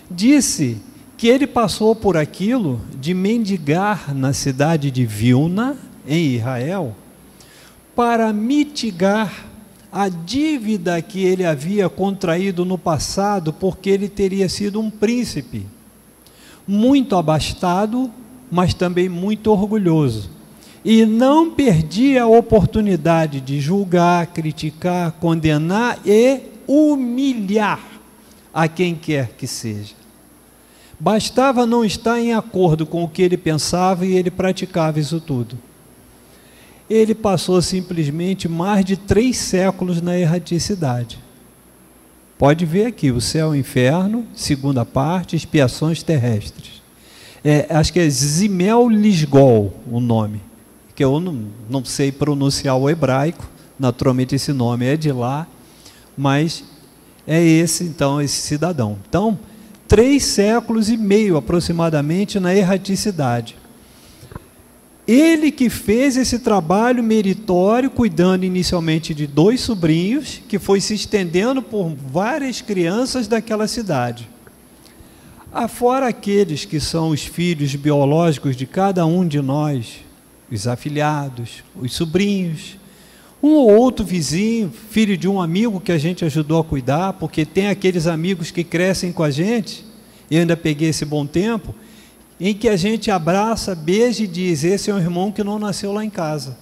disse que ele passou por aquilo de mendigar na cidade de Vilna, em Israel, para mitigar a dívida que ele havia contraído no passado, porque ele teria sido um príncipe, muito abastado, mas também muito orgulhoso. E não perdia a oportunidade de julgar, criticar, condenar e humilhar a quem quer que seja. Bastava não estar em acordo com o que ele pensava e ele praticava isso tudo. Ele passou simplesmente mais de 3 séculos na erraticidade. Pode ver aqui, o Céu e o Inferno, segunda parte, Expiações Terrestres. Acho que é Zimel Lisgol o nome, que eu não sei pronunciar o hebraico, naturalmente esse nome é de lá, mas é esse, então, esse cidadão. Então, 3 séculos e meio aproximadamente na erraticidade. Ele que fez esse trabalho meritório, cuidando inicialmente de 2 sobrinhos, que foi se estendendo por várias crianças daquela cidade. Afora aqueles que são os filhos biológicos de cada um de nós, os afilhados, os sobrinhos, um ou outro vizinho, filho de um amigo que a gente ajudou a cuidar, porque tem aqueles amigos que crescem com a gente, eu ainda peguei esse bom tempo, em que a gente abraça, beija e diz, esse é um irmão que não nasceu lá em casa.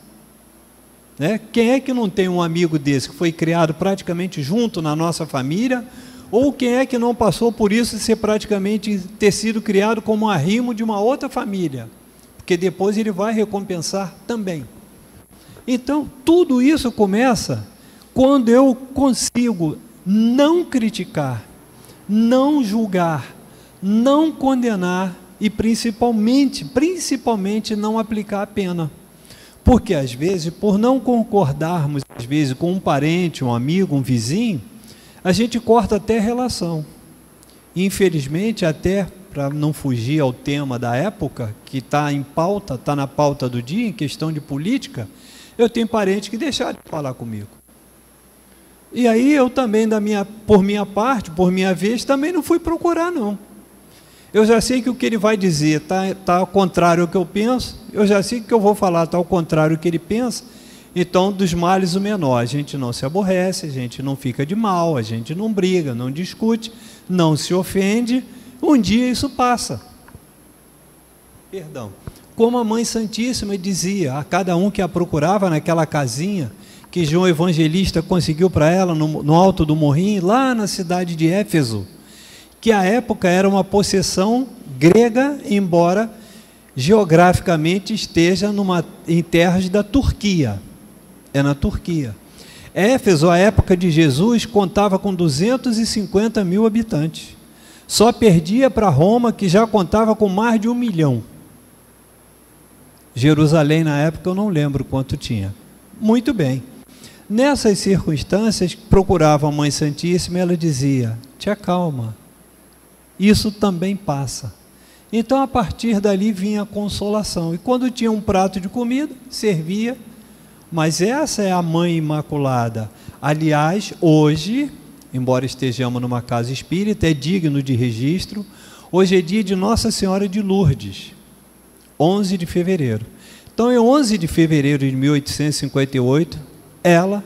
Né? Quem é que não tem um amigo desse, que foi criado praticamente junto na nossa família, ou quem é que não passou por isso de ser praticamente, ter sido criado como arrimo de uma outra família? Porque depois ele vai recompensar também. Então, tudo isso começa quando eu consigo não criticar, não julgar, não condenar e principalmente não aplicar a pena. Porque às vezes, por não concordarmos às vezes com um parente, um amigo, um vizinho, a gente corta até relação. Infelizmente, até para não fugir ao tema da época, que está em pauta, está na pauta do dia, em questão de política, eu tenho parentes que deixaram de falar comigo. E aí eu também, por minha parte, por minha vez, também não fui procurar, não. Eu já sei que o que ele vai dizer está ao contrário ao que eu penso, eu já sei que o que eu vou falar está ao contrário ao que ele pensa, então, dos males o menor. A gente não se aborrece, a gente não fica de mal, a gente não briga, não discute, não se ofende, um dia isso passa. Perdão. Como a Mãe Santíssima dizia a cada um que a procurava naquela casinha que João Evangelista conseguiu para ela no alto do morrinho, lá na cidade de Éfeso, que à época era uma possessão grega, embora geograficamente esteja em terras da Turquia. É na Turquia. Éfeso, à época de Jesus, contava com 250 mil habitantes. Só perdia para Roma, que já contava com mais de 1 milhão. Jerusalém, na época, eu não lembro quanto tinha. Muito bem. Nessas circunstâncias, procurava a Mãe Santíssima e ela dizia, te acalma, isso também passa. Então, a partir dali vinha a consolação. E quando tinha um prato de comida, servia. Mas essa é a Mãe Imaculada. Aliás, hoje, embora estejamos numa casa espírita, é digno de registro, hoje é dia de Nossa Senhora de Lourdes, 11 de fevereiro. Então, em 11 de fevereiro de 1858, ela,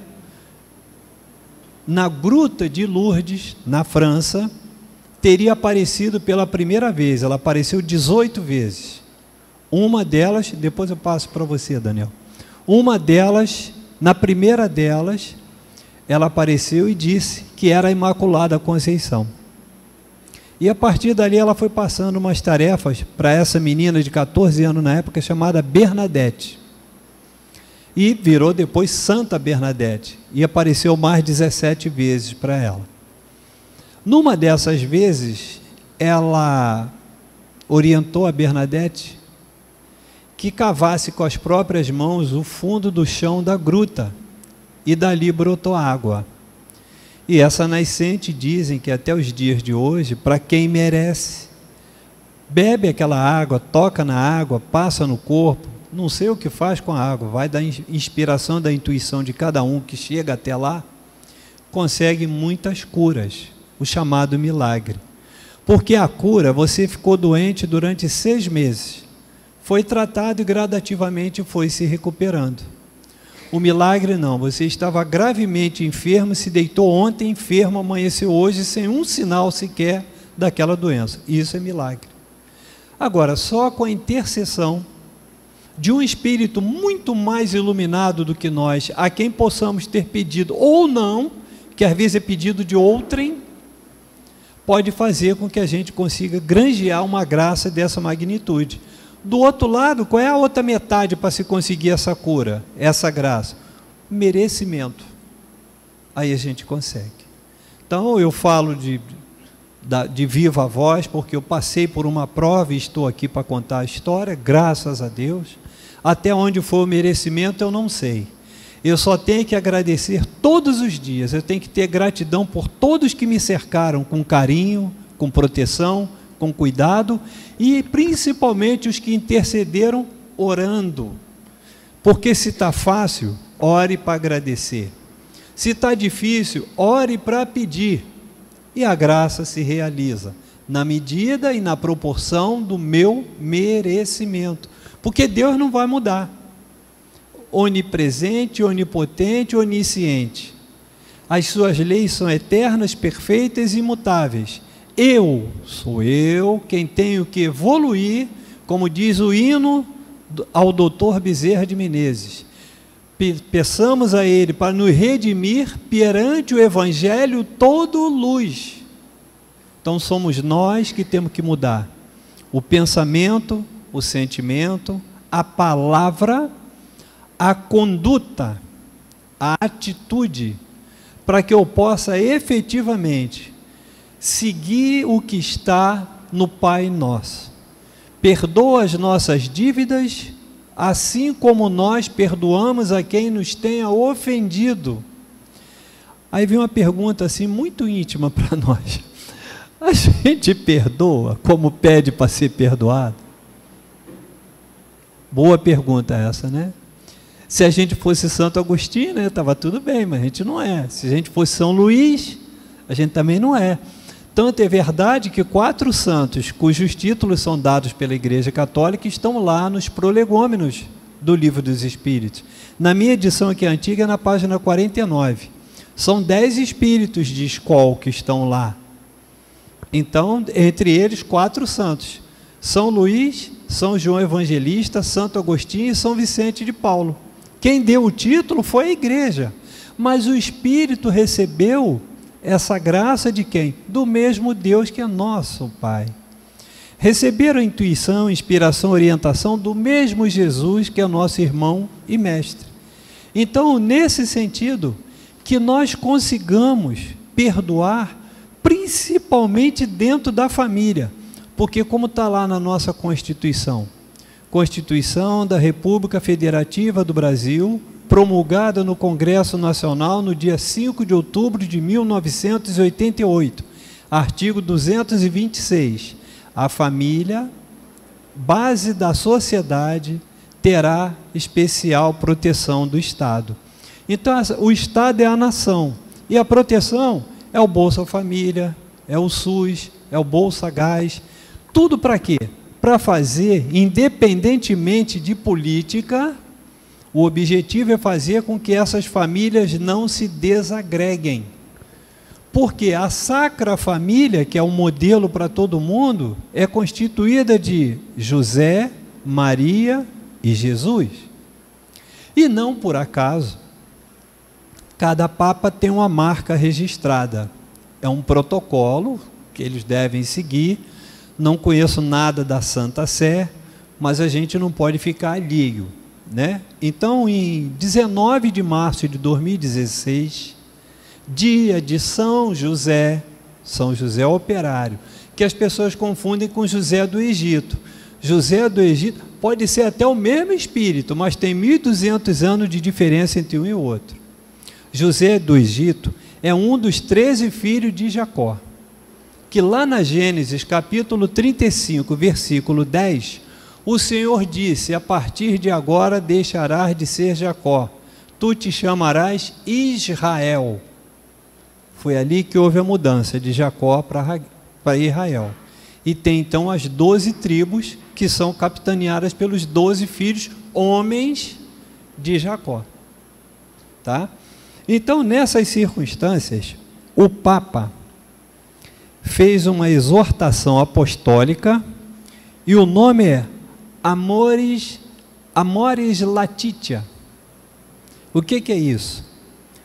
na Gruta de Lourdes, na França, teria aparecido pela primeira vez. Ela apareceu 18 vezes. Uma delas, depois eu passo para você, Daniel. Uma delas, na primeira delas, ela apareceu e disse que era a Imaculada Conceição. E a partir dali ela foi passando umas tarefas para essa menina de 14 anos na época, chamada Bernadette. E virou depois Santa Bernadette. E apareceu mais 17 vezes para ela. Numa dessas vezes, ela orientou a Bernadette que cavasse com as próprias mãos o fundo do chão da gruta. E dali brotou água. E essa nascente, dizem que até os dias de hoje, para quem merece, bebe aquela água, toca na água, passa no corpo, não sei o que faz com a água, vai da inspiração, da intuição de cada um que chega até lá, consegue muitas curas, o chamado milagre. Porque a cura, você ficou doente durante 6 meses, foi tratado e gradativamente foi se recuperando. O milagre não, você estava gravemente enfermo, se deitou ontem enfermo, amanheceu hoje sem um sinal sequer daquela doença. Isso é milagre. Agora, só com a intercessão de um espírito muito mais iluminado do que nós, a quem possamos ter pedido ou não, que às vezes é pedido de outrem, pode fazer com que a gente consiga granjear uma graça dessa magnitude. Do outro lado, qual é a outra metade para se conseguir essa cura, essa graça? Merecimento. Aí a gente consegue. Então eu falo de viva voz, porque eu passei por uma prova e estou aqui para contar a história, graças a Deus. Até onde foi o merecimento eu não sei. Eu só tenho que agradecer todos os dias, eu tenho que ter gratidão por todos que me cercaram com carinho, com proteção, com cuidado, e principalmente os que intercederam orando. Porque se está fácil, ore para agradecer. Se está difícil, ore para pedir. E a graça se realiza na medida e na proporção do meu merecimento. Porque Deus não vai mudar. Onipresente, onipotente, onisciente. As suas leis são eternas, perfeitas e imutáveis. Sou eu quem tenho que evoluir, como diz o hino ao doutor Bezerra de Menezes. Peçamos a Ele para nos redimir perante o Evangelho todo luz. Então somos nós que temos que mudar o pensamento, o sentimento, a palavra, a conduta, a atitude, para que eu possa efetivamente seguir o que está no Pai Nosso. Perdoa as nossas dívidas, assim como nós perdoamos a quem nos tenha ofendido. Aí vem uma pergunta assim muito íntima para nós. A gente perdoa como pede para ser perdoado? Boa pergunta essa, né? Se a gente fosse Santo Agostinho, né, estava tudo bem, mas a gente não é. Se a gente fosse São Luís, a gente também não é. Tanto é verdade que 4 santos, cujos títulos são dados pela Igreja Católica, estão lá nos prolegômenos do Livro dos Espíritos. Na minha edição aqui antiga, na página 49. São 10 espíritos de escola que estão lá. Então, entre eles, 4 santos. São Luís, São João Evangelista, Santo Agostinho e São Vicente de Paulo. Quem deu o título foi a Igreja. Mas o Espírito recebeu essa graça de quem? Do mesmo Deus que é nosso Pai. Receberam intuição, inspiração, orientação do mesmo Jesus que é nosso irmão e mestre. Então, nesse sentido, que nós consigamos perdoar, principalmente dentro da família, porque como está lá na nossa Constituição, Constituição da República Federativa do Brasil, promulgada no Congresso Nacional no dia 5 de outubro de 1988, artigo 226, a família, base da sociedade, terá especial proteção do Estado. Então, o Estado é a nação, e a proteção é o Bolsa Família, é o SUS, é o Bolsa Gás, tudo para quê? Para fazer, independentemente de política, o objetivo é fazer com que essas famílias não se desagreguem. Porque a Sacra Família, que é um modelo para todo mundo, é constituída de José, Maria e Jesus. E não por acaso, cada Papa tem uma marca registrada. É um protocolo que eles devem seguir. Não conheço nada da Santa Sé, mas a gente não pode ficar alheio, né? Então, em 19 de março de 2016, dia de São José operário, que as pessoas confundem com José do Egito. José do Egito pode ser até o mesmo espírito, mas tem 1.200 anos de diferença entre um e o outro. José do Egito é um dos 13 filhos de Jacó, que lá na Gênesis, capítulo 35, versículo 10, o Senhor disse: a partir de agora deixarás de ser Jacó, tu te chamarás Israel. Foi ali que houve a mudança de Jacó para Israel. E tem então as 12 tribos, que são capitaneadas pelos 12 filhos, homens de Jacó. Tá? Então, nessas circunstâncias, o Papa fez uma exortação apostólica, e o nome é Amoris Laetitia. O que é isso?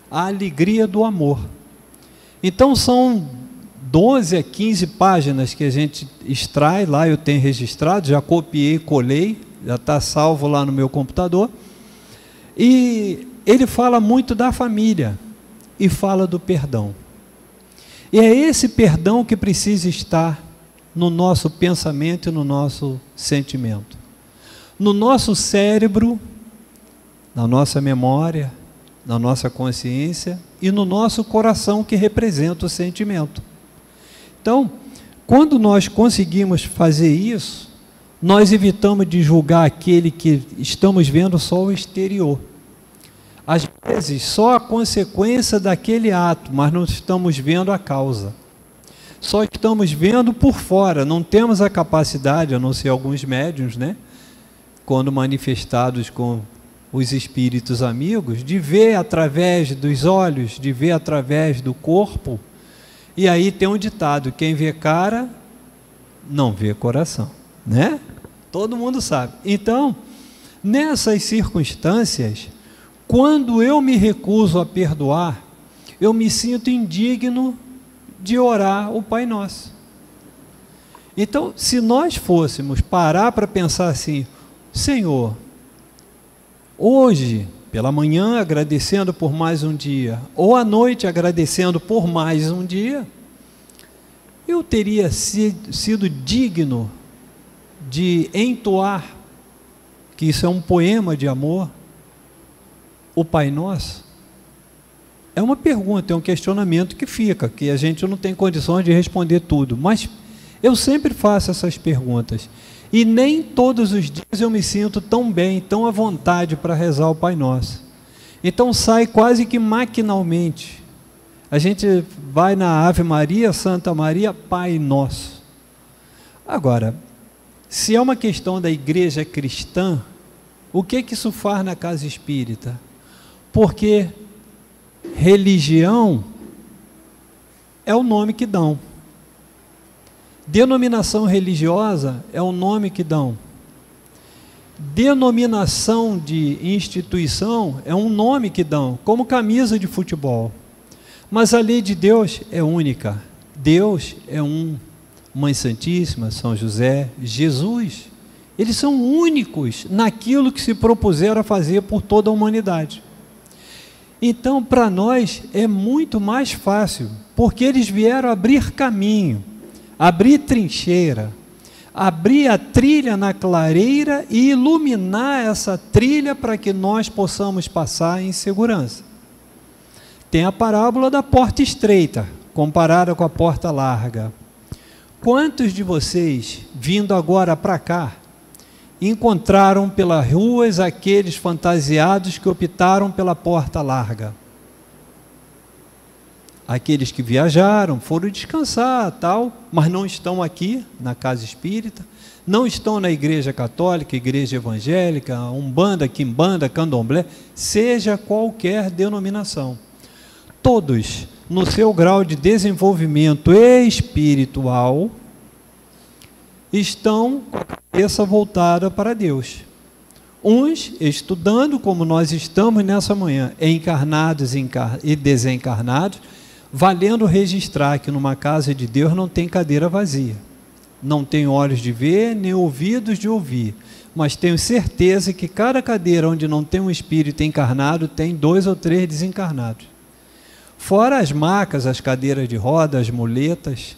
A alegria do amor. Então são 12 a 15 páginas que a gente extrai, lá eu tenho registrado, já copiei, colei, já está salvo lá no meu computador, e ele fala muito da família, e fala do perdão. E é esse perdão que precisa estar no nosso pensamento e no nosso sentimento. No nosso cérebro, na nossa memória, na nossa consciência e no nosso coração, que representa o sentimento. Então, quando nós conseguimos fazer isso, nós evitamos de julgar aquele que estamos vendo só o exterior. Às vezes, só a consequência daquele ato, mas não estamos vendo a causa. Só estamos vendo por fora, não temos a capacidade, a não ser alguns médiuns, né? Quando manifestados com os espíritos amigos, de ver através dos olhos, de ver através do corpo. E aí tem um ditado: quem vê cara, não vê coração, né? Todo mundo sabe. Então, nessas circunstâncias, quando eu me recuso a perdoar, eu me sinto indigno de orar o Pai Nosso. Então, se nós fôssemos parar para pensar assim: Senhor, hoje, pela manhã, agradecendo por mais um dia, ou à noite, agradecendo por mais um dia, eu teria sido digno de entoar, que isso é um poema de amor, o Pai Nosso? É uma pergunta, é um questionamento que fica, que a gente não tem condições de responder tudo, mas eu sempre faço essas perguntas. E nem todos os dias eu me sinto tão bem, tão à vontade para rezar o Pai Nosso. Então sai quase que maquinalmente. A gente vai na Ave Maria, Santa Maria, Pai Nosso. Agora, se é uma questão da igreja cristã, o que isso faz na casa espírita? Porque religião é o nome que dão. Denominação religiosa é o nome que dão. Denominação de instituição é um nome que dão, como camisa de futebol. Mas a lei de Deus é única. Deus é um. Mãe Santíssima, São José, Jesus, eles são únicos naquilo que se propuseram a fazer por toda a humanidade. Então, para nós é muito mais fácil, porque eles vieram abrir caminho, abrir trincheira, abrir a trilha na clareira e iluminar essa trilha para que nós possamos passar em segurança. Tem a parábola da porta estreita, comparada com a porta larga. Quantos de vocês, vindo agora para cá, encontraram pelas ruas aqueles fantasiados que optaram pela porta larga? Aqueles que viajaram, foram descansar, tal, mas não estão aqui na casa espírita, não estão na igreja católica, igreja evangélica, umbanda, quimbanda, candomblé, seja qualquer denominação. Todos, no seu grau de desenvolvimento espiritual, estão com a cabeça voltada para Deus. Uns estudando, como nós estamos nessa manhã, encarnados e desencarnados, valendo registrar que numa casa de Deus não tem cadeira vazia, não tem olhos de ver, nem ouvidos de ouvir, mas tenho certeza que cada cadeira onde não tem um espírito encarnado, tem 2 ou 3 desencarnados. Fora as macas, as cadeiras de roda, as muletas,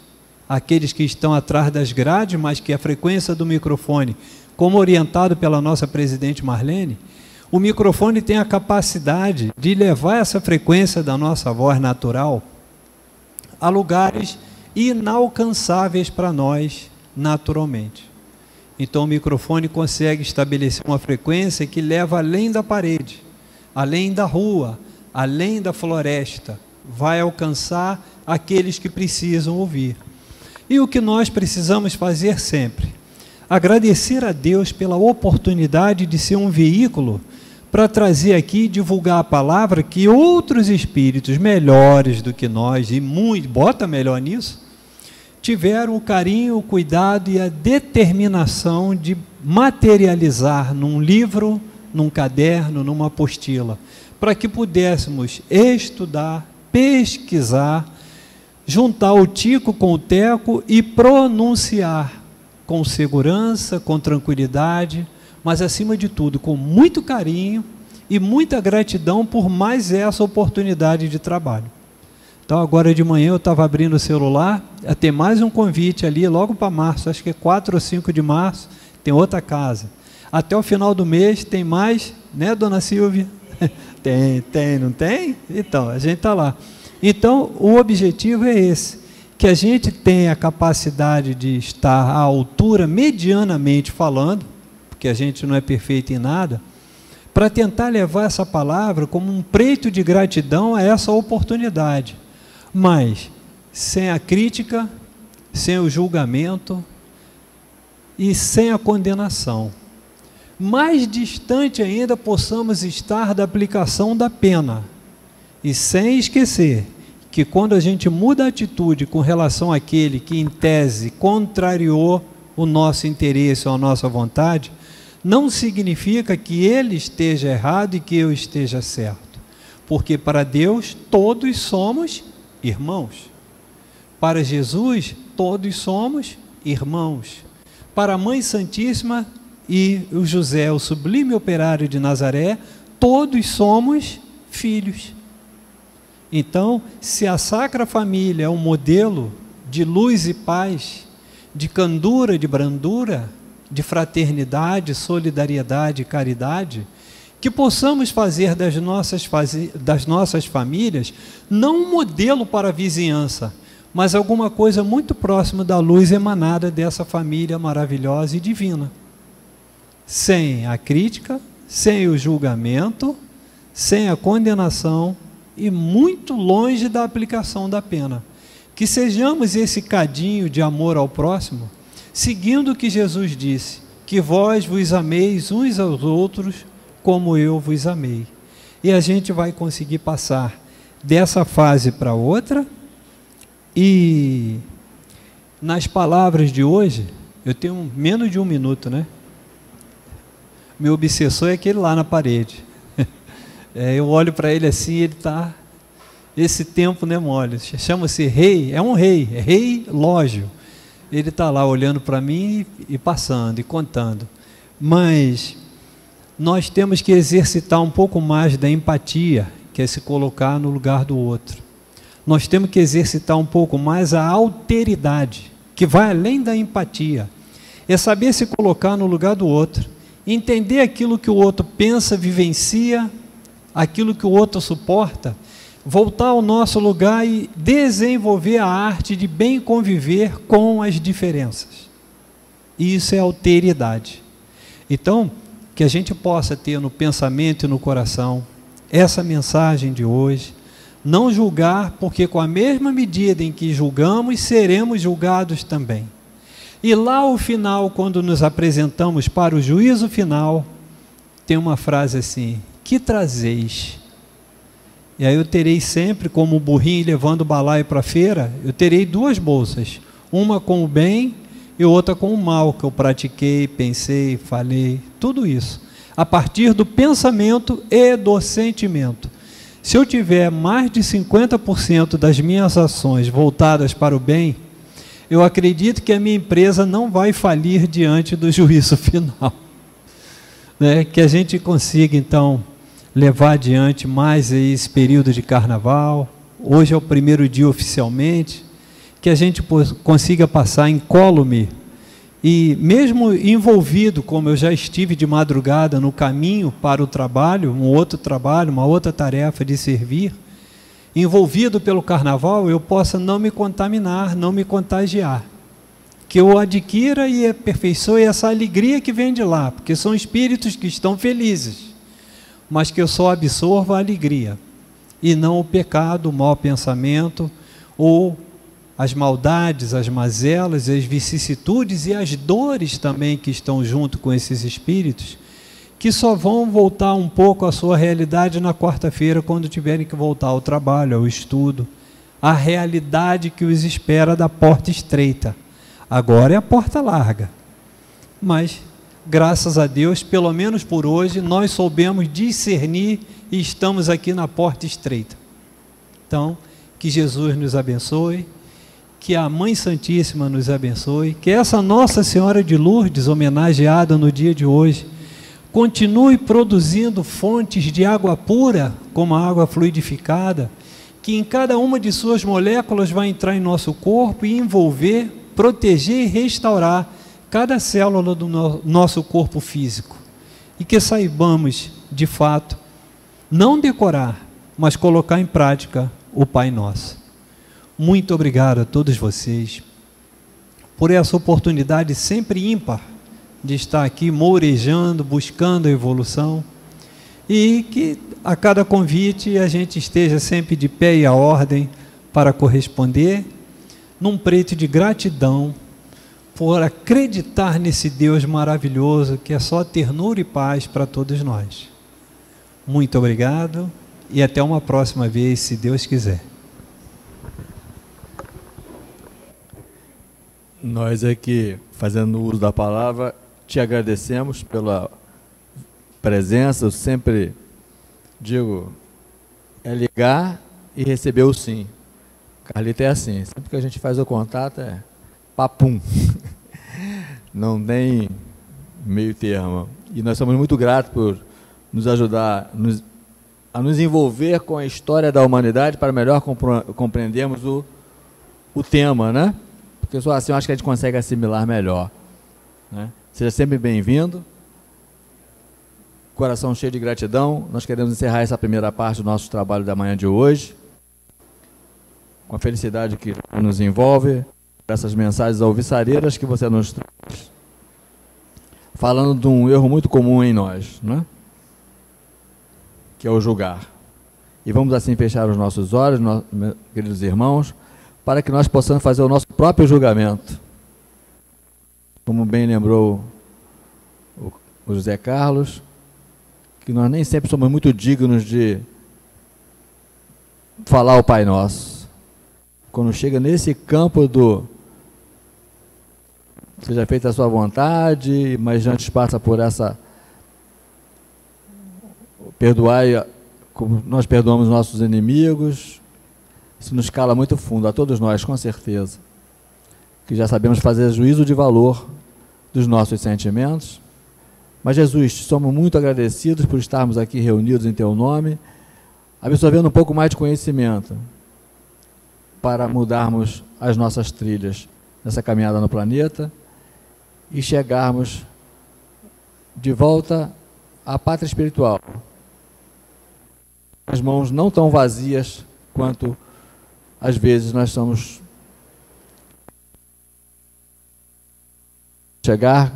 aqueles que estão atrás das grades, mas que a frequência do microfone, como orientado pela nossa presidente Marlene, o microfone tem a capacidade de levar essa frequência da nossa voz natural a lugares inalcançáveis para nós naturalmente. Então o microfone consegue estabelecer uma frequência que leva além da parede, além da rua, além da floresta, vai alcançar aqueles que precisam ouvir. E o que nós precisamos fazer sempre? Agradecer a Deus pela oportunidade de ser um veículo para trazer aqui e divulgar a palavra que outros espíritos melhores do que nós, e muito, bota melhor nisso, tiveram o carinho, o cuidado e a determinação de materializar num livro, num caderno, numa apostila, para que pudéssemos estudar, pesquisar, juntar o tico com o teco e pronunciar com segurança, com tranquilidade, mas acima de tudo com muito carinho e muita gratidão por mais essa oportunidade de trabalho. Então agora de manhã eu estava abrindo o celular, tem mais um convite ali logo para março, acho que é 4 ou 5 de março, tem outra casa. Até o final do mês tem mais, né, dona Silvia? Tem, não tem? Então, a gente está lá. Então, o objetivo é esse, que a gente tenha a capacidade de estar à altura, medianamente falando, porque a gente não é perfeito em nada, para tentar levar essa palavra como um preito de gratidão a essa oportunidade, mas sem a crítica, sem o julgamento e sem a condenação. Mais distante ainda possamos estar da aplicação da pena, e sem esquecer que quando a gente muda a atitude com relação àquele que em tese contrariou o nosso interesse ou a nossa vontade, não significa que ele esteja errado e que eu esteja certo, porque para Deus todos somos irmãos, para Jesus todos somos irmãos, para a Mãe Santíssima e o José, o sublime operário de Nazaré, todos somos filhos. Então, se a Sacra Família é um modelo de luz e paz, de candura, de brandura, de fraternidade, solidariedade e caridade, que possamos fazer das nossas famílias não um modelo para a vizinhança, mas alguma coisa muito próxima da luz emanada dessa família maravilhosa e divina. Sem a crítica, sem o julgamento, sem a condenação e muito longe da aplicação da pena. Que sejamos esse cadinho de amor ao próximo, seguindo o que Jesus disse, que vós vos ameis uns aos outros como eu vos amei. E a gente vai conseguir passar dessa fase para outra. E nas palavras de hoje, eu tenho menos de 1 minuto, né? Meu obsessor é aquele lá na parede. Eu olho para ele assim, ele está... Esse tempo não é mole. Chama-se rei, é um rei, é rei Lógio. Ele está lá olhando para mim e passando, e contando. Mas nós temos que exercitar um pouco mais da empatia, que é se colocar no lugar do outro. Nós temos que exercitar um pouco mais a alteridade, que vai além da empatia. É saber se colocar no lugar do outro, entender aquilo que o outro pensa, vivencia, aquilo que o outro suporta, voltar ao nosso lugar e desenvolver a arte de bem conviver com as diferenças. Isso é alteridade. Então, que a gente possa ter no pensamento e no coração essa mensagem de hoje, não julgar, porque com a mesma medida em que julgamos, seremos julgados também. E lá ao final, quando nos apresentamos para o juízo final, tem uma frase assim: que trazeis? E aí eu terei sempre, como o burrinho levando o balaio para a feira, eu terei 2 bolsas, uma com o bem e outra com o mal, que eu pratiquei, pensei, falei, tudo isso, a partir do pensamento e do sentimento. Se eu tiver mais de 50% das minhas ações voltadas para o bem, eu acredito que a minha empresa não vai falir diante do juízo final. Né? Que a gente consiga, então, levar adiante mais esse período de carnaval. Hoje é o primeiro dia oficialmente. Que a gente consiga passar incólume e mesmo envolvido, como eu já estive de madrugada no caminho para o trabalho, um outro trabalho, uma outra tarefa de servir, envolvido pelo carnaval, eu possa não me contaminar, não me contagiar. Que eu adquira e aperfeiçoe essa alegria que vem de lá, porque são espíritos que estão felizes, mas que eu só absorva a alegria, e não o pecado, o mau pensamento, ou as maldades, as mazelas, as vicissitudes e as dores também que estão junto com esses espíritos, que só vão voltar um pouco à sua realidade na quarta-feira, quando tiverem que voltar ao trabalho, ao estudo, à realidade que os espera da porta estreita. Agora é a porta larga, mas graças a Deus, pelo menos por hoje, nós soubemos discernir e estamos aqui na porta estreita. Então, que Jesus nos abençoe, que a Mãe Santíssima nos abençoe, que essa Nossa Senhora de Lourdes, homenageada no dia de hoje, continue produzindo fontes de água pura, como a água fluidificada, que em cada uma de suas moléculas vai entrar em nosso corpo e envolver, proteger e restaurar cada célula do nosso corpo físico. E que saibamos, de fato, não decorar, mas colocar em prática o Pai Nosso. Muito obrigado a todos vocês por essa oportunidade sempre ímpar de estar aqui mourejando, buscando a evolução, e que a cada convite a gente esteja sempre de pé e à ordem para corresponder, num preito de gratidão por acreditar nesse Deus maravilhoso que é só ternura e paz para todos nós. Muito obrigado e até uma próxima vez, se Deus quiser. Nós aqui, fazendo uso da palavra, te agradecemos pela presença. Eu sempre digo, é ligar e receber o sim. Carlita é assim, sempre que a gente faz o contato é papum. Não tem meio termo. E nós somos muito gratos por nos ajudar a nos envolver com a história da humanidade para melhor compreendermos o tema, né? Porque só assim eu acho que a gente consegue assimilar melhor, né? Seja sempre bem-vindo. Coração cheio de gratidão. Nós queremos encerrar essa primeira parte do nosso trabalho da manhã de hoje, com a felicidade que nos envolve, essas mensagens alvissareiras que você nos traz, falando de um erro muito comum em nós, né? Que é o julgar. E vamos assim fechar os nossos olhos, meus queridos irmãos, para que nós possamos fazer o nosso próprio julgamento. Como bem lembrou o José Carlos, que nós nem sempre somos muito dignos de falar o Pai Nosso. Quando chega nesse campo do seja feita a sua vontade, mas antes passa por essa perdoai como nós perdoamos nossos inimigos, isso nos cala muito fundo, a todos nós, com certeza, que já sabemos fazer juízo de valor dos nossos sentimentos. Mas Jesus, somos muito agradecidos por estarmos aqui reunidos em Teu nome, absorvendo um pouco mais de conhecimento para mudarmos as nossas trilhas nessa caminhada no planeta e chegarmos de volta à pátria espiritual, as mãos não tão vazias quanto às vezes nós somos. Chegar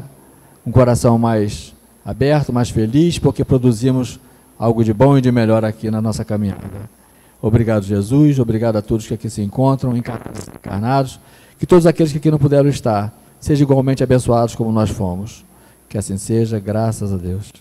com o coração mais aberto, mais feliz, porque produzimos algo de bom e de melhor aqui na nossa caminhada. Obrigado, Jesus, obrigado a todos que aqui se encontram, encarnados e encarnados, que todos aqueles que aqui não puderam estar sejam igualmente abençoados como nós fomos. Que assim seja, graças a Deus.